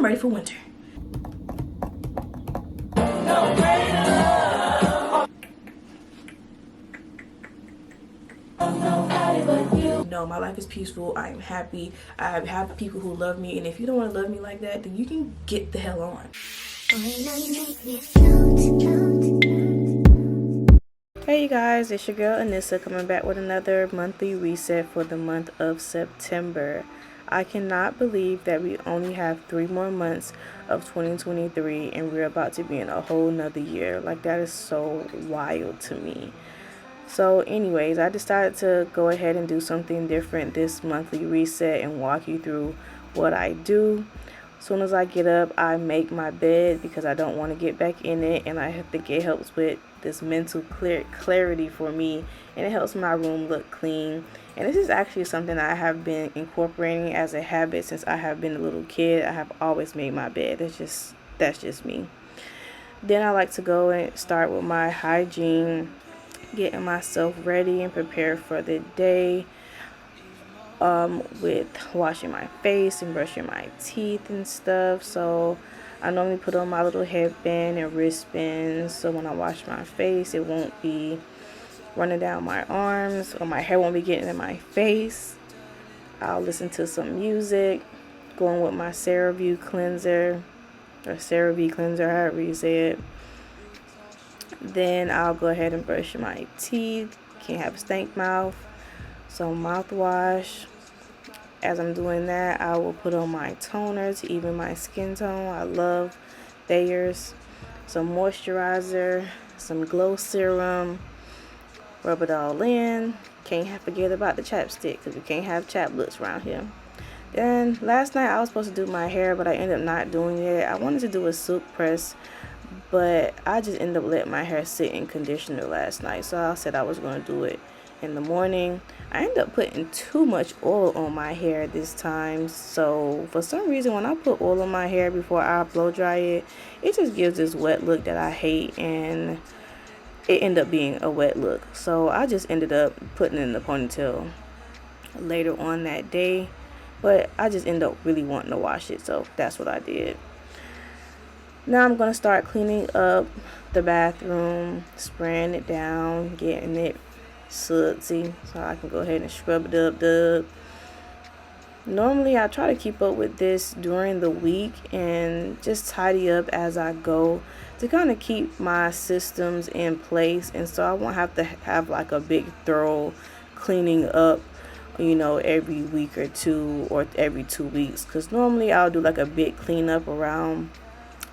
I'm ready for winter. No, my life is peaceful. I am happy. I have people who love me, and if you don't want to love me like that, then you can get the hell on. Hey you guys, it's your girl Anissa coming back with another monthly reset for the month of September. I cannot believe that we only have 3 more months of 2023 and we're about to be in a whole nother year. Like, that is so wild to me. So anyways, I decided to go ahead and do something different this monthly reset and walk you through what I do. As soon as I get up, I make my bed because I don't want to get back in it, and I think it helps with this mental clarity for me, and it helps my room look clean. And this is actually something I have been incorporating as a habit since I have been a little kid. I have always made my bed. That's just me. Then I like to go and start with my hygiene, getting myself ready and prepared for the day, with washing my face and brushing my teeth and stuff. So I normally put on my little headband and wristbands, so when I wash my face it won't be running down my arms or my hair won't be getting in my face. I'll listen to some music, going with my CeraVe cleanser, or CeraVe cleanser, however you say it. Then I'll go ahead and brush my teeth. Can't have a stank mouth. So mouthwash. As I'm doing that, I will put on my toner to even my skin tone. I love Thayer's. Some moisturizer, some glow serum. Rub it all in. Can't forget about the chapstick because we can't have chap looks around here. Then last night I was supposed to do my hair, but I ended up not doing it. I wanted to do a silk press, but I just ended up letting my hair sit in conditioner last night. So I said I was going to do it in the morning. I ended up putting too much oil on my hair this time. So for some reason, when I put oil on my hair before I blow dry it, it just gives this wet look that I hate, and it ended up being a wet look. So I just ended up putting it in the ponytail later on that day, but I just ended up really wanting to wash it, so that's what I did. Now I'm going to start cleaning up the bathroom, spraying it down, getting it sudsy so I can go ahead and scrub it up. Normally I try to keep up with this during the week and just tidy up as I go to kind of keep my systems in place, and so I won't have to have like a big thorough cleaning up, every week or two or every 2 weeks, because normally I'll do like a big cleanup around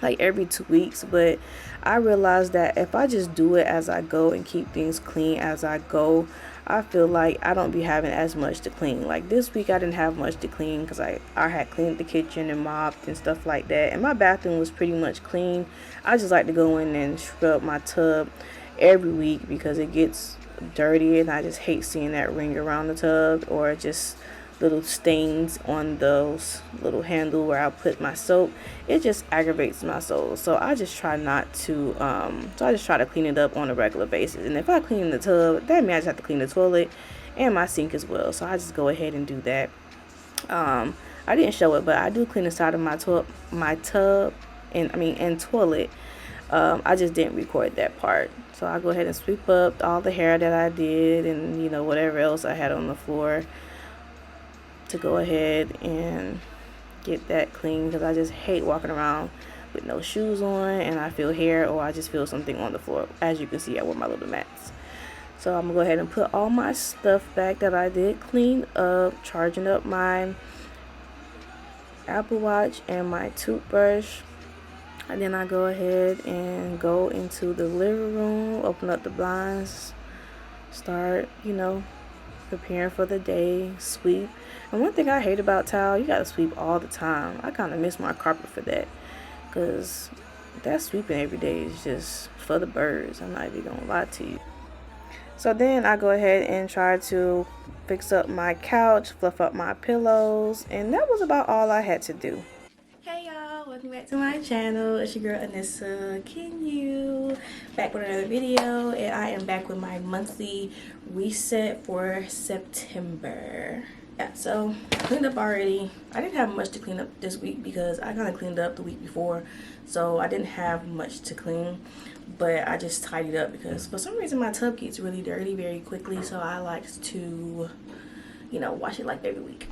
like every 2 weeks. But I realized that if I just do it as I go and keep things clean as I go, I feel like I don't be having as much to clean. Like this week I didn't have much to clean because I had cleaned the kitchen and mopped and stuff like that, and my bathroom was pretty much clean. I just like to go in and scrub my tub every week because it gets dirty, and I just hate seeing that ring around the tub or just little stains on those little handle where I put my soap. It just aggravates my soul. So I just try not to clean it up on a regular basis. And if I clean the tub, that means I just have to clean the toilet and my sink as well. So I just go ahead and do that. I didn't show it, but I do clean the side of my tub and toilet. I just didn't record that part. So I go ahead and sweep up all the hair that I did and whatever else I had on the floor, to go ahead and get that clean, because I just hate walking around with no shoes on and I feel hair or I just feel something on the floor. As you can see, I wear my little mats. So I'm gonna go ahead and put all my stuff back that I did clean up, charging up my Apple Watch and my toothbrush. And then I go ahead and go into the living room, open up the blinds, start preparing for the day, sweep. And one thing I hate about tile, you gotta sweep all the time. I kind of miss my carpet for that, because that sweeping every day is just for the birds. I'm not even gonna lie to you. So then I go ahead and try to fix up my couch, fluff up my pillows, and that was about all I had to do. Hey y'all, welcome back to my channel. It's your girl Anissa. Can you back with another video, and I am back with my monthly reset for September. yeah, so I cleaned up already. I didn't have much to clean up this week because I kind of cleaned up the week before, so I didn't have much to clean, but I just tidied up because for some reason my tub gets really dirty very quickly, so I like to, you know, wash it like every week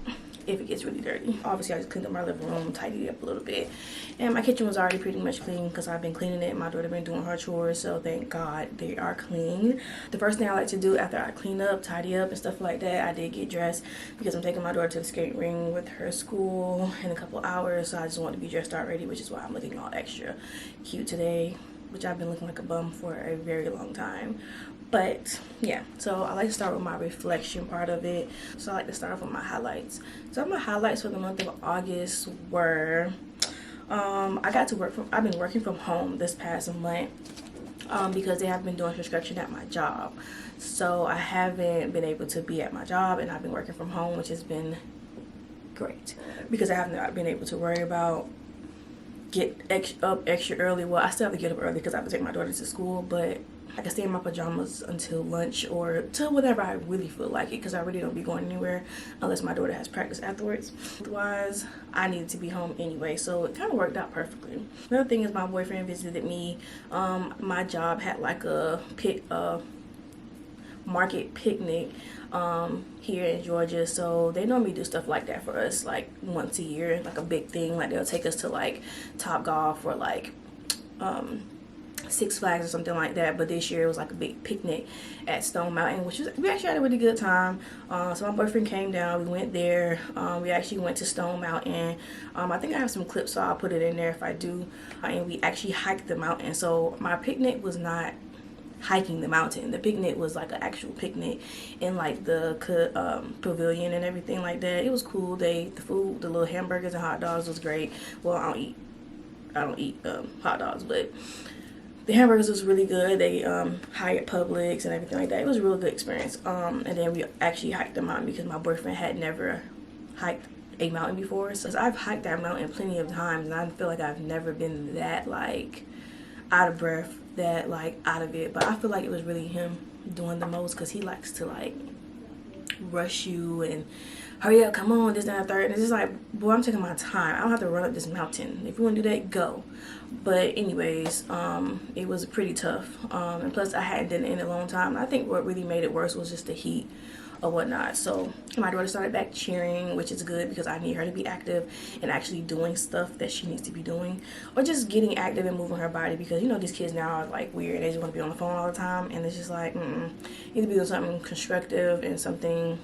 if it gets really dirty. Obviously, I just cleaned up my living room, tidied it up a little bit, and my kitchen was already pretty much clean because I've been cleaning it. My daughter been doing her chores, so thank God they are clean. The first thing I like to do after I clean up, tidy up, and stuff like that, I did get dressed because I'm taking my daughter to the skate ring with her school in a couple hours, so I just want to be dressed already, which is why I'm looking all extra cute today, which I've been looking like a bum for a very long time. But yeah, so I like to start with my reflection part of it. So I like to start off with my highlights. So my highlights for the month of August were I got to work from, I've been working from home this past month because they have been doing construction at my job, so I haven't been able to be at my job, and I've been working from home, which has been great because I have not been able to worry about up extra early. Well, I still have to get up early because I have to take my daughter to school, but I can stay in my pajamas until lunch or till whenever I really feel like it, because I really don't be going anywhere unless my daughter has practice afterwards. Otherwise, I needed to be home anyway, so it kind of worked out perfectly. Another thing is my boyfriend visited me. My job had like a market picnic here in Georgia, so they normally do stuff like that for us like once a year, like a big thing. Like they'll take us to like Top Golf or like Six Flags or something like that, but this year it was like a big picnic at Stone Mountain, which was, we actually had a really good time. So my boyfriend came down, we went there, we actually went to Stone Mountain. I think I have some clips, so I'll put it in there if I do. And we actually hiked the mountain. So my picnic was not hiking the mountain. The picnic was like an actual picnic in like the pavilion and everything like that. It was cool. The food, the little hamburgers and hot dogs was great. Well, I don't eat hot dogs, but the hamburgers was really good. They hired Publix and everything like that. It was a real good experience. And then we actually hiked the mountain because my boyfriend had never hiked a mountain before. So I've hiked that mountain plenty of times, and I feel like I've never been that like out of breath, that like out of it. But I feel like it was really him doing the most because he likes to like rush you and hurry up, come on, this, that, and third. And it's just like, boy, I'm taking my time. I don't have to run up this mountain. If you want to do that, go. But anyways, it was pretty tough. And plus I hadn't done it in a long time. I think what really made it worse was just the heat or whatnot. So my daughter started back cheering, which is good because I need her to be active and actually doing stuff that she needs to be doing, or just getting active and moving her body, because you know these kids now are like weird. They just want to be on the phone all the time, and it's just like you need to be doing something constructive and something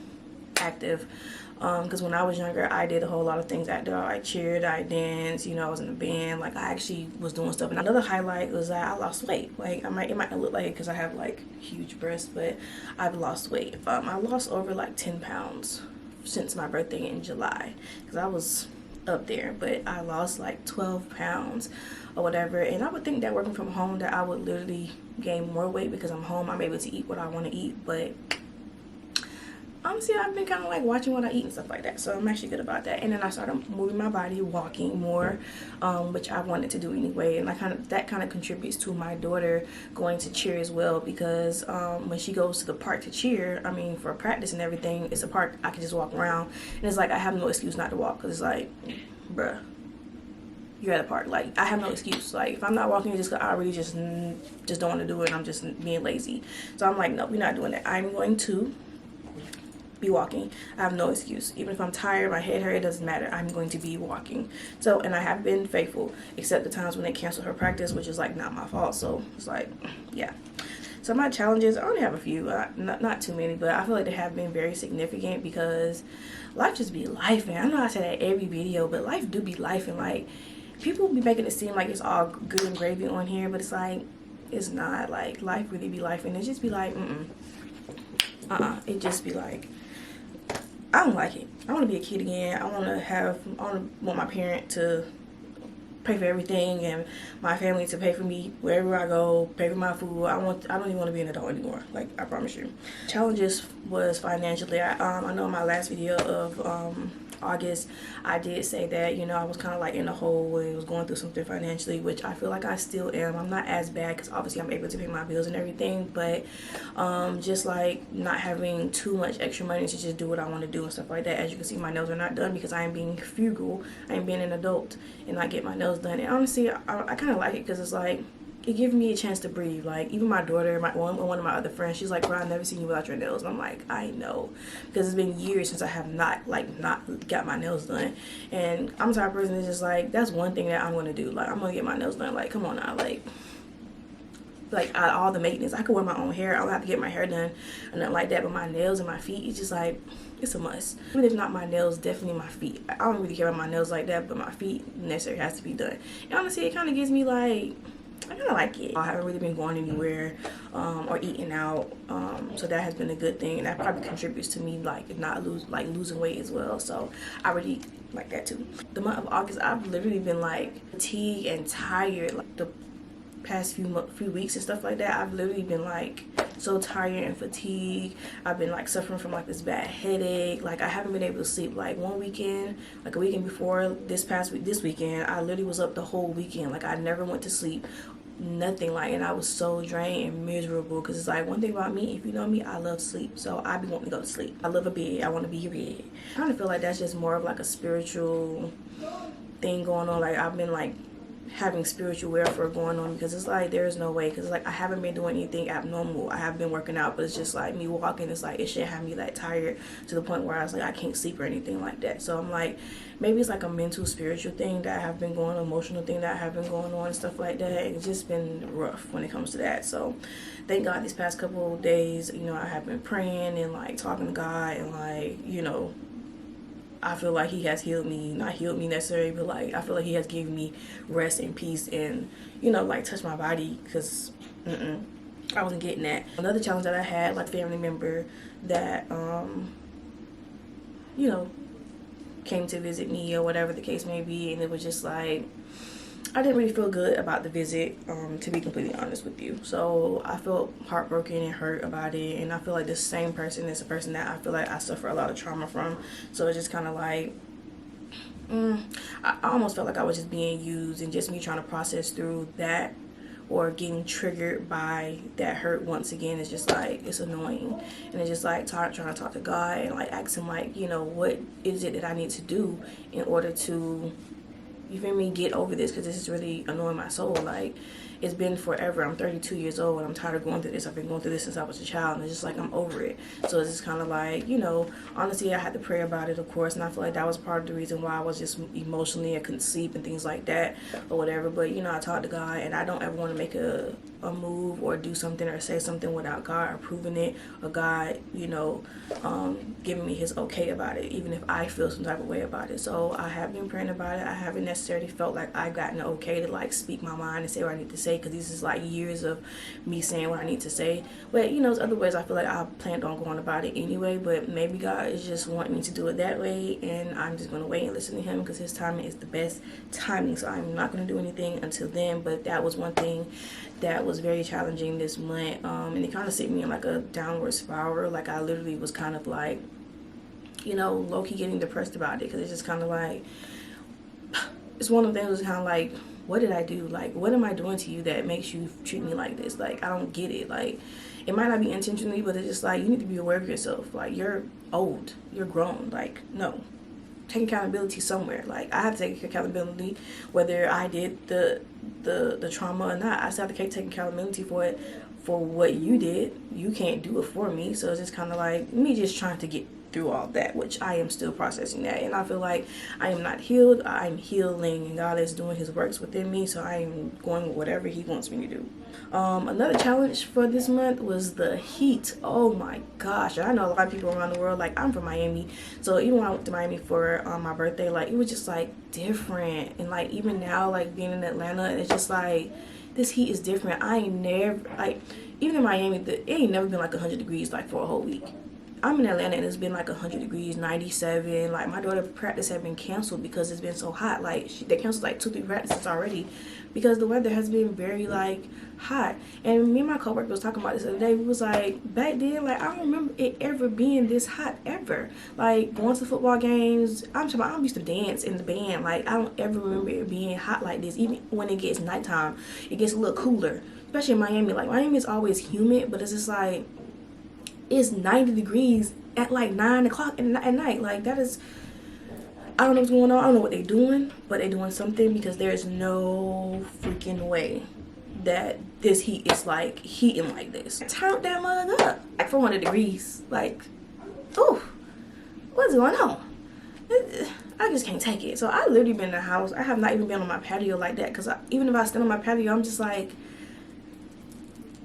active. Because when I was younger, I did a whole lot of things active. I cheered, I danced, you know, I was in a band. Like I actually was doing stuff. And another highlight was that I lost weight. Like it might not look like it because I have like huge breasts, but I've lost weight. I lost over like 10 pounds since my birthday in July, because I was up there, but I lost like 12 pounds or whatever. And I would think that working from home that I would literally gain more weight because I'm home, I'm able to eat what I want to eat. But honestly, I've been kind of like watching what I eat and stuff like that, so I'm actually good about that. And then I started moving my body, walking more, which I wanted to do anyway. And that kind of contributes to my daughter going to cheer as well, because when she goes to the park to cheer, I mean for practice and everything, it's a park I can just walk around, and it's like I have no excuse not to walk, because it's like, bruh, you're at a park. Like I have no excuse. Like if I'm not walking, it's just I really just don't want to do it, and I'm just being lazy. So I'm like, no, we're not doing that. I'm going to be walking. I have no excuse. Even if I'm tired, my head hurt, it doesn't matter. I'm going to be walking. So, and I have been faithful, except the times when they cancel her practice, which is like not my fault. So it's like, yeah. So my challenges, I only have a few, not too many, but I feel like they have been very significant because life just be life, man. I know I say that every video, but life do be life, and like people be making it seem like it's all good and gravy on here, but it's like it's not. Like life really be life, and it just be like it just be like, I don't like it. I want to be a kid again. I want my parent to pay for everything, and my family to pay for me wherever I go, pay for my food. I don't even want to be an adult anymore. Like I promise you. Challenges was financially. I know in my last video of August, I did say that, you know, I was kind of like in a hole and was going through something financially, which I feel like I still am. I'm not as bad because obviously I'm able to pay my bills and everything, but just like not having too much extra money to just do what I want to do and stuff like that. As you can see, my nails are not done because I am being frugal. I am being an adult and I get my nails done. And honestly, I kind of like it because it's like, it gives me a chance to breathe. Like, even my daughter, one of my other friends, she's like, bro, I've never seen you without your nails. And I'm like, I know, because it's been years since I have not got my nails done. And I'm the type of person that's just like, that's one thing that I'm gonna do. Like, I'm gonna get my nails done. Like, come on now, like out of all the maintenance, I could wear my own hair. I don't have to get my hair done or nothing like that. But my nails and my feet, it's just like, it's a must. Even if not my nails, definitely my feet. I don't really care about my nails like that, but my feet necessarily has to be done. And honestly, it kind of gives me like, I kind of like it. I haven't really been going anywhere or eating out, so that has been a good thing, and that probably contributes to me like losing weight as well. So I really like that too. The month of August, I've literally been like fatigued and tired. Like the past few weeks and stuff like that, I've literally been like so tired and fatigued. I've been like suffering from like this bad headache. Like I haven't been able to sleep. Like one weekend, like a weekend before this weekend, I literally was up the whole weekend. Like I never went to sleep, nothing. Like, and I was so drained and miserable because it's like, one thing about me, if you know me, I love sleep. So I be wanting to go to sleep. I love a bed. I want to be a bed. I kind of feel like that's just more of like a spiritual thing going on. Like I've been like having spiritual warfare going on because it's like there's no way, because like I haven't been doing anything abnormal. I have been working out, but it's just like me walking, it's like it shouldn't have me that tired to the point where I was like I can't sleep or anything like that. So I'm like, maybe it's like a mental spiritual thing that I have been going on, emotional thing that I have been going on and stuff like that. It's just been rough when it comes to that. So thank God these past couple of days, you know, I have been praying and like talking to God, and like, you know, I feel like he has healed me, not healed me necessarily, but like I feel like he has given me rest and peace and, you know, like touch my body, because I wasn't getting that. Another challenge that I had, like family member that, you know, came to visit me or whatever the case may be, and it was just like, I didn't really feel good about the visit, to be completely honest with you. So I felt heartbroken and hurt about it, and I feel like this same person is a person that I feel like I suffer a lot of trauma from. So it's just kind of like, I almost felt like I was just being used, and just me trying to process through that or getting triggered by that hurt once again is just like, it's annoying. And it's just like trying to talk to God and like ask him, like, you know, what is it that I need to do in order to, you feel me, get over this, because this is really annoying my soul. Like, it's been forever. I'm 32 years old and I'm tired of going through this. I've been going through this since I was a child, and it's just like, I'm over it. So it's just kind of like, you know, honestly, I had to pray about it, of course, and I feel like that was part of the reason why I was just emotionally, I couldn't sleep and things like that or whatever. But, you know, I talked to God, and I don't ever want to make a move or do something or say something without God approving it, or God, you know, giving me his okay about it, even if I feel some type of way about it. So I have been praying about it. I haven't necessarily felt like I gotten the okay to like speak my mind and say what I need to say, because this is like years of me saying what I need to say. But, you know, there's other ways I feel like I planned on going about it anyway, but maybe God is just wanting me to do it that way, and I'm just going to wait and listen to him, because his timing is the best timing. So I'm not going to do anything until then. But that was one thing that was very challenging this month, and it kind of sent me in like a downward spiral. Like I literally was kind of like, you know, low-key getting depressed about it, because it's just kind of like, it's one of them was kind of like, what did I do? Like, what am I doing to you that makes you treat me like this? Like, I don't get it. Like, it might not be intentionally, but it's just like, you need to be aware of yourself. Like, you're old, you're grown. Like, no, take accountability somewhere. Like, I have to take accountability whether I did the trauma or not. I still have to take accountability for it, for what you did. You can't do it for me. So it's just kind of like me just trying to get through all that, which I am still processing that, and I feel like I am not healed. I'm healing, and God is doing his works within me, so I am going with whatever he wants me to do. Another challenge for this month was the heat. Oh my gosh. I know a lot of people around the world, like, I'm from Miami, so even when I went to Miami for my birthday, like, it was just like different. And like even now, like being in Atlanta, it's just like this heat is different. I ain't never, like, even in Miami, it ain't never been like 100 degrees like for a whole week. I'm in Atlanta and it's been like 100 degrees, 97. Like my daughter's practice had been canceled because it's been so hot. Like they canceled like 2-3 practices already because the weather has been very like hot. And me and my coworker was talking about this the other day. We was like, back then, like I don't remember it ever being this hot ever. Like going to football games, I used to dance in the band. Like I don't ever remember it being hot like this. Even when it gets nighttime, it gets a little cooler. Especially in Miami. Like Miami is always humid, but it's just like it's 90 degrees at like 9 o'clock at night. Like that is, I don't know what's going on. I don't know what they're doing, but they're doing something because there's no freaking way that this heat is like heating like this. Turn that mug up like 400 degrees. Like, ooh, what's going on? I just can't take it. So I literally been in the house. I have not even been on my patio like that because even if I stand on my patio, I'm just like,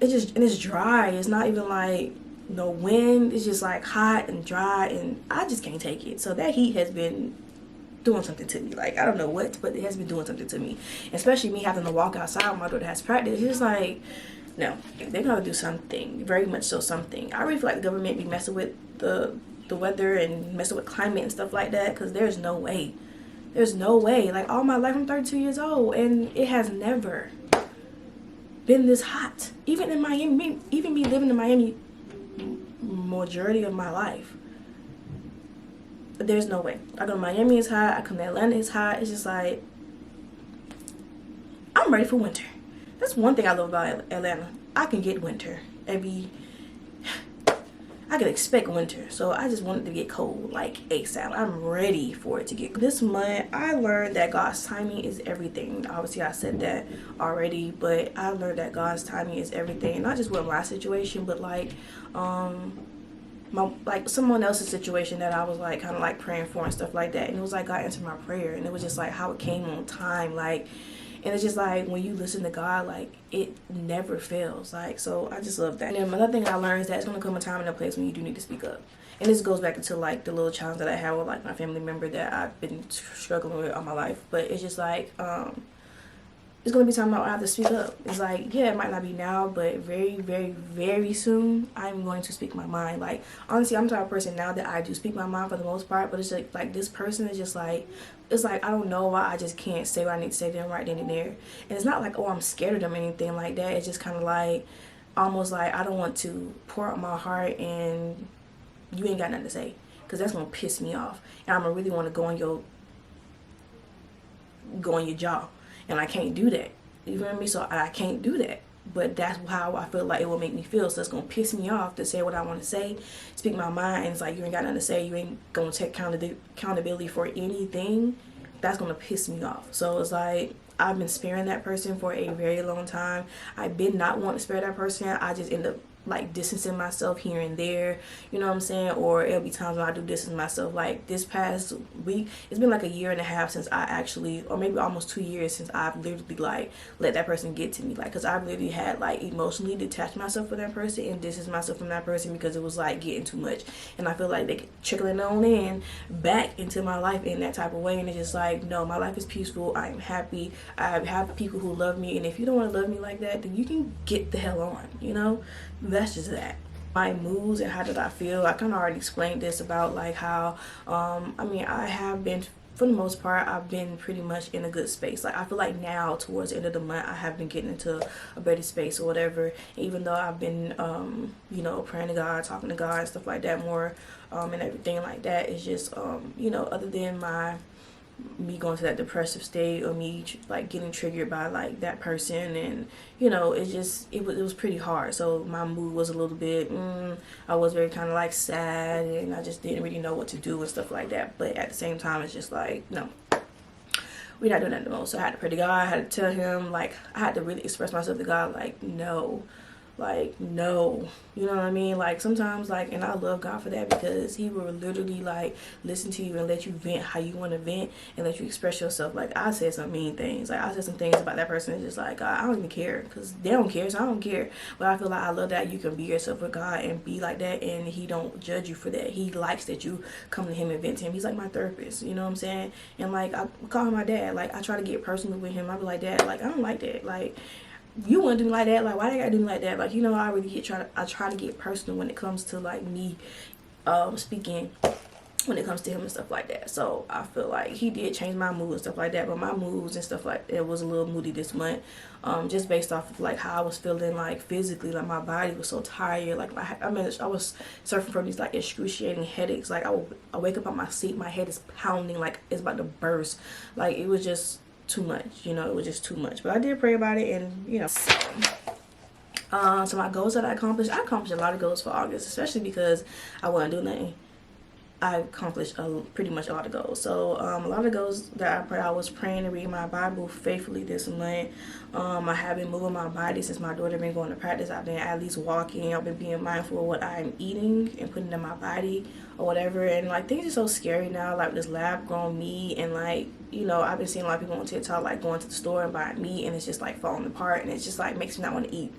it's dry. It's not even like no wind. It's just like hot and dry, and I just can't take it. So that heat has been doing something to me. Like I don't know what, but it has been doing something to me. Especially me having to walk outside when my daughter has practice. It's just like, no, they're gonna do something. Very much so something. I really feel like the government be messing with the weather and messing with climate and stuff like that. Cause there's no way. There's no way. Like all my life, I'm 32 years old, and it has never been this hot. Even in Miami, even me living in Miami majority of my life, but there's no way. I go to Miami, it's hot. I come to Atlanta, it's hot. It's just like I'm ready for winter. That's one thing I love about Atlanta. I can get winter. I can expect winter, so I just wanted to get cold like ASAP. I'm ready for it to get. This month, I learned that God's timing is everything. Obviously, I said that already, but I learned that God's timing is everything. Not just with my situation, but like, someone else's situation that I was like kind of like praying for and stuff like that. And it was like God answered my prayer, and it was just like how it came on time, like. And it's just like when you listen to God, like it never fails. Like, so I just love that. And then another thing I learned is that it's gonna come a time and a place when you do need to speak up. And this goes back into like the little challenge that I had with like my family member that I've been struggling with all my life. But it's just like it's gonna be time I have to speak up. It's like, yeah, it might not be now, but very, very, very soon I'm going to speak my mind. Like honestly, I'm the type of person now that I do speak my mind for the most part, but it's like this person is just like, it's like I don't know why I just can't say what I need to say to them right then and there. And it's not like, oh, I'm scared of them or anything like that. It's just kind of like almost like I don't want to pour out my heart and you ain't got nothing to say, because that's gonna piss me off, and I'm gonna really want to go on your jaw. And I can't do that. You feel me? So I can't do that. But that's how I feel like it will make me feel. So it's going to piss me off to say what I want to say, speak my mind. And it's like, you ain't got nothing to say. You ain't going to take accountability for anything. That's going to piss me off. So it's like, I've been sparing that person for a very long time. I've been not wanting to spare that person. I just end up like distancing myself here and there, you know what I'm saying? Or it'll be times when I do distance myself. Like this past week, it's been like a year and a half since I actually, or maybe almost 2 years since I've literally like let that person get to me. Like, cause I've literally had like emotionally detached myself from that person and distanced myself from that person because it was like getting too much. And I feel like they trickling on in back into my life in that type of way. And it's just like, no, my life is peaceful. I am happy. I have people who love me. And if you don't want to love me like that, then you can get the hell on, you know? That's just that. My moods and how did I feel, I kind of already explained this about like how I mean, I have been, for the most part, I've been pretty much in a good space. Like I feel like now towards the end of the month I have been getting into a better space or whatever, even though I've been you know, praying to God, talking to God and stuff like that more, and everything like that. It's just you know, other than me going to that depressive state or me like getting triggered by like that person, and you know, it was pretty hard. So my mood was a little bit I was very kind of like sad, and I just didn't really know what to do and stuff like that. But at the same time, it's just like, no, we're not doing that no more. So I had to pray to God. I had to tell him, like, I had to really express myself to God, like, no, you know what I mean? Like sometimes, like, and I love God for that, because he will literally like listen to you and let you vent how you want to vent and let you express yourself. Like I said some mean things, like I said some things about that person, it's just like, God, I don't even care, because they don't care, so I don't care. But I feel like I love that you can be yourself with God and be like that, and he don't judge you for that. He likes that you come to him and vent to him. He's like my therapist, you know what I'm saying? And like I call him my dad. Like I try to get personal with him. I be like, Dad, like I don't like that, like you want to do me like that, like why they gotta do me like that? Like, you know, I try to get personal when it comes to like me speaking when it comes to him and stuff like that. So I feel like he did change my mood and stuff like that, but my moods and stuff like that was a little moody this month, just based off of like how I was feeling, like physically, like my body was so tired. Like I was suffering from these like excruciating headaches. Like I wake up on my seat, my head is pounding like it's about to burst. Like it was just too much, you know. It was just too much, but I did pray about it, and you know. So my goals that I accomplished a lot of goals for August, especially because I wasn't doing nothing. I accomplished pretty much a lot of goals. So a lot of goals that I was praying and reading my Bible faithfully this month. I have been moving my body since my daughter been going to practice. I've been at least walking. I've been being mindful of what I'm eating and putting in my body or whatever. And like things are so scary now, like this lab grown meat, and like, you know, I've been seeing a lot of people on TikTok like going to the store and buying meat, and it's just like falling apart, and it's just like makes me not want to eat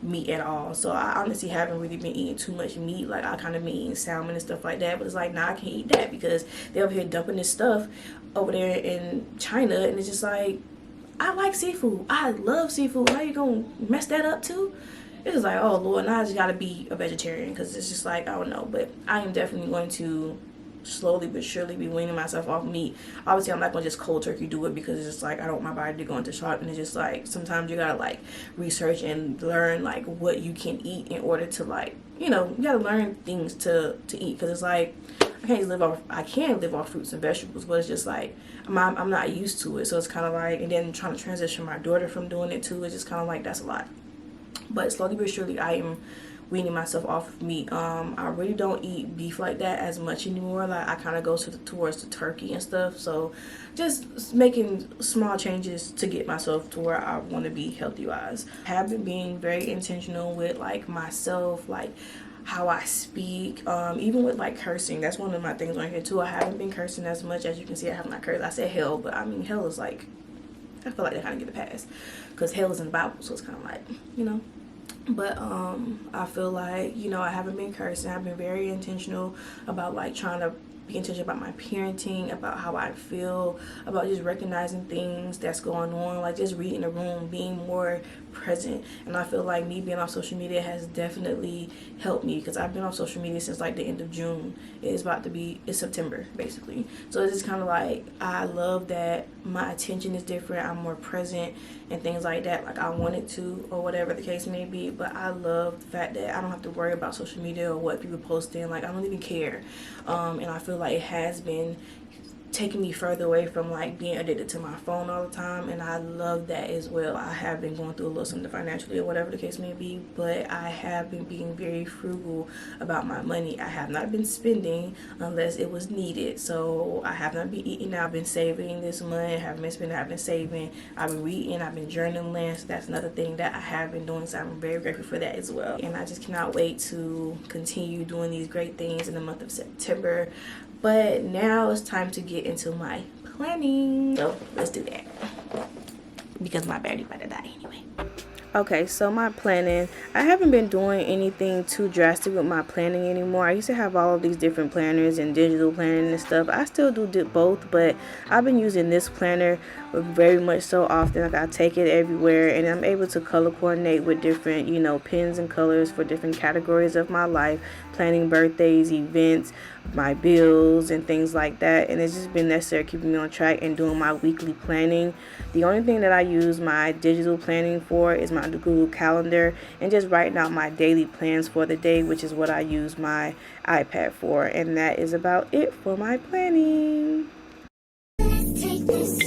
meat at all. So I honestly haven't really been eating too much meat. Like I kind of been eating salmon and stuff like that, but it's like, nah, I can't eat that because they're over here dumping this stuff over there in China, and it's just like, I like seafood, I love seafood, how you gonna mess that up too? It's just like, oh Lord, now I just gotta be a vegetarian, because it's just like, I don't know. But I am definitely going to slowly but surely be weaning myself off meat. Obviously I'm not gonna just cold turkey do it, because it's just like I don't want my body to go into shock, and it's just like sometimes you gotta like research and learn like what you can eat in order to, like, you know, you gotta learn things to eat, because it's like I can live off fruits and vegetables, but it's just like I'm not used to it. So it's kind of like, and then trying to transition my daughter from doing it too, it's just kind of like, that's a lot. But slowly but surely I am weaning myself off of meat. I really don't eat beef like that as much anymore. Like I kind of go towards the turkey and stuff. So just making small changes to get myself to where I want to be healthy wise. I have been being very intentional with like myself, like how I speak, even with like cursing. That's one of my things on here too. I haven't been cursing as much. As you can see, I have not cursed. I said hell, but I mean hell is like, I feel like they kind of get a pass because hell is in the Bible, so it's kind of like, you know. But I feel like, you know, I haven't been cursing. I've been very intentional about like trying to be intentional about my parenting, about how I feel, about just recognizing things that's going on, like just reading the room, being more present. And I feel like me being on social media has definitely helped me, because I've been on social media since like the end of June. It's September basically. So it's just kind of like, I love that my attention is different, I'm more present and things like that, like I wanted to, or whatever the case may be. But I love the fact that I don't have to worry about social media or what people posting. Like I don't even care. And I feel like it has been taking me further away from like being addicted to my phone all the time, and I love that as well. I have been going through a little something financially or whatever the case may be, but I have been being very frugal about my money. I have not been spending unless it was needed. So I have not been eating. I've been saving this month. I haven't been spending. I've been saving. I've been reading. I've been journaling. So that's another thing that I have been doing, so I'm very grateful for that as well. And I just cannot wait to continue doing these great things in the month of September. But now it's time to get into my planning. So let's do that, because my battery about to die anyway. Okay, so my planning, I haven't been doing anything too drastic with my planning anymore. I used to have all of these different planners and digital planning and stuff. I still do both, but I've been using this planner very much so often. Like I take it everywhere, and I'm able to color coordinate with different, you know, pens and colors for different categories of my life, planning birthdays, events, my bills and things like that. And it's just been necessary keeping me on track and doing my weekly planning. The only thing that I use my digital planning for is my Google Calendar, and just writing out my daily plans for the day, which is what I use my iPad for. And that is about it for my planning. Take this